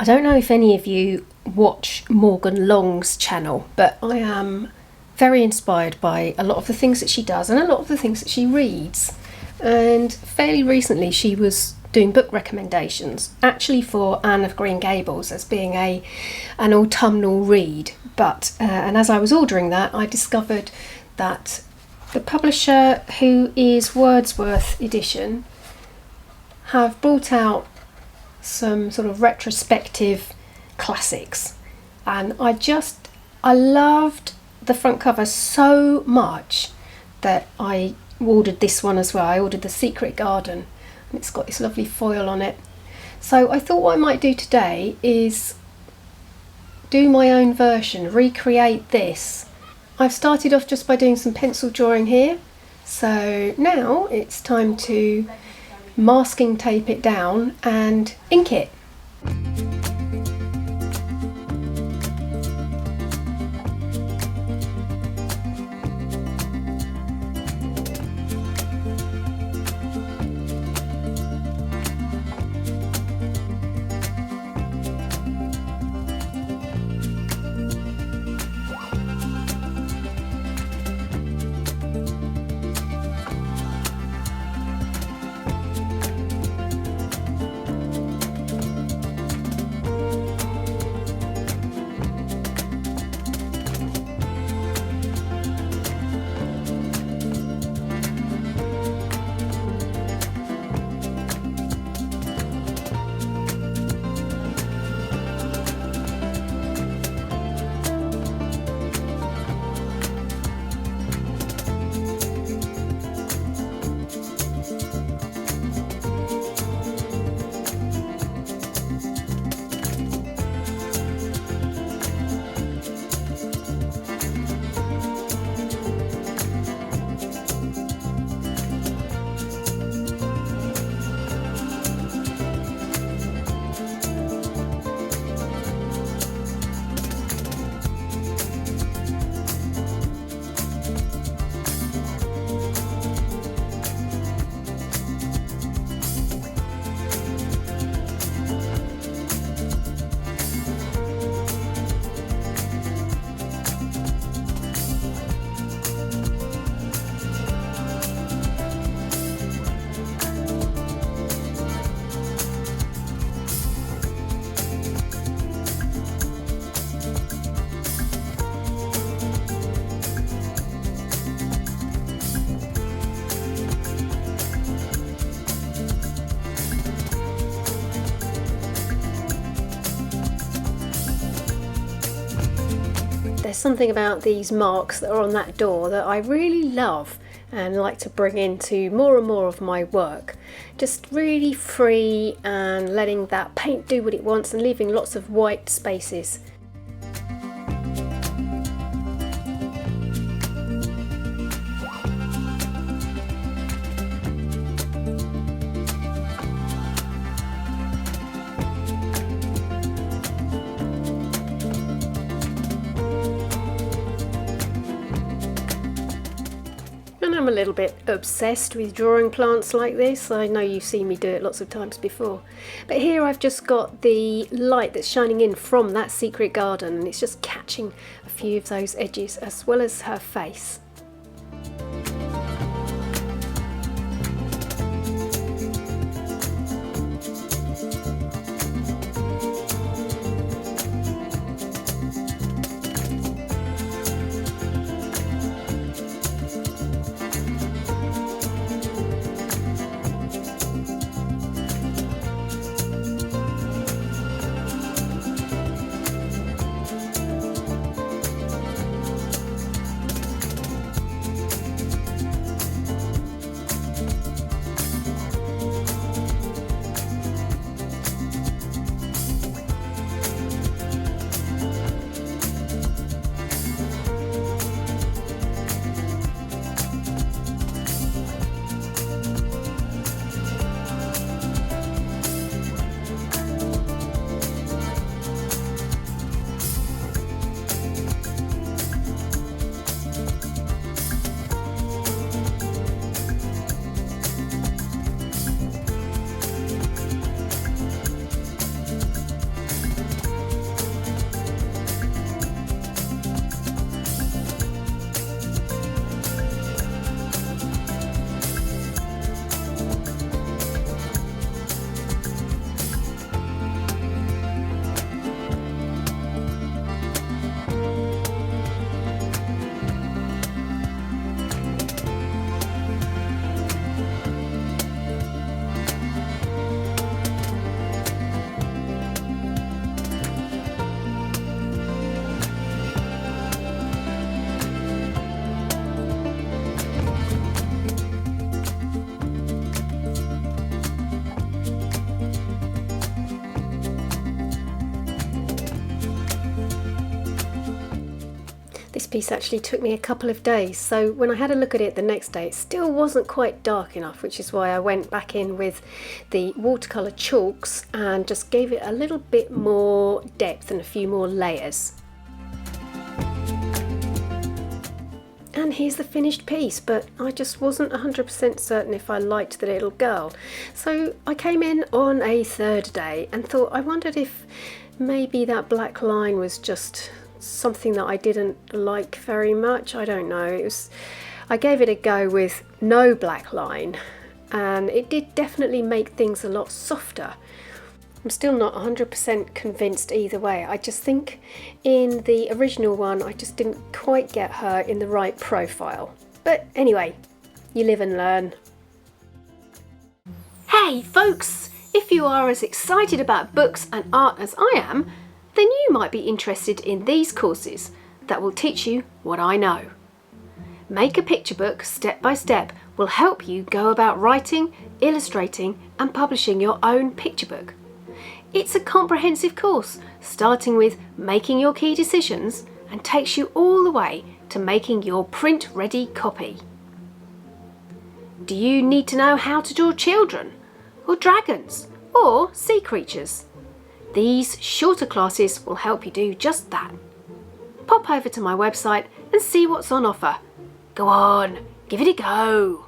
I don't know if any of you watch Morgan Long's channel, but I am very inspired by a lot of the things that she does and a lot of the things that she reads. And fairly recently she was doing book recommendations, actually for Anne of Green Gables as being an autumnal read. But and as I was ordering that, I discovered that the publisher, who is Wordsworth Edition, have brought out some sort of retrospective classics, and I loved the front cover so much that I ordered this one as well. I ordered The Secret Garden, and it's got this lovely foil on it. So I thought what I might do today is do my own version, recreate this. I've started off just by doing some pencil drawing here, so now it's time to masking tape it down and ink it. There's something about these marks that are on that door that I really love and like to bring into more and more of my work. Just really free and letting that paint do what it wants and leaving lots of white spaces. And I'm a little bit obsessed with drawing plants like this. I know you've seen me do it lots of times before. But here I've just got the light that's shining in from that secret garden, and it's just catching a few of those edges as well as her face. piece actually took me a couple of days, so when I had a look at it the next day it still wasn't quite dark enough, which is why I went back in with the watercolour chalks and just gave it a little bit more depth and a few more layers. And here's the finished piece, but I just wasn't 100% certain if I liked the little girl. So I came in on a third day and thought, I wondered if maybe that black line was just something that I didn't like very much. I don't know. I gave it a go with no black line, and it did definitely make things a lot softer. I'm still not 100% convinced either way. I just think in the original one I just didn't quite get her in the right profile. But anyway, you live and learn. Hey folks! If you are as excited about books and art as I am, then you might be interested in these courses that will teach you what I know. Make a Picture Book Step by Step will help you go about writing, illustrating and publishing your own picture book. It's a comprehensive course, starting with making your key decisions and takes you all the way to making your print-ready copy. Do you need to know how to draw children, or dragons, or sea creatures? These shorter classes will help you do just that. Pop over to my website and see what's on offer. Go on, give it a go!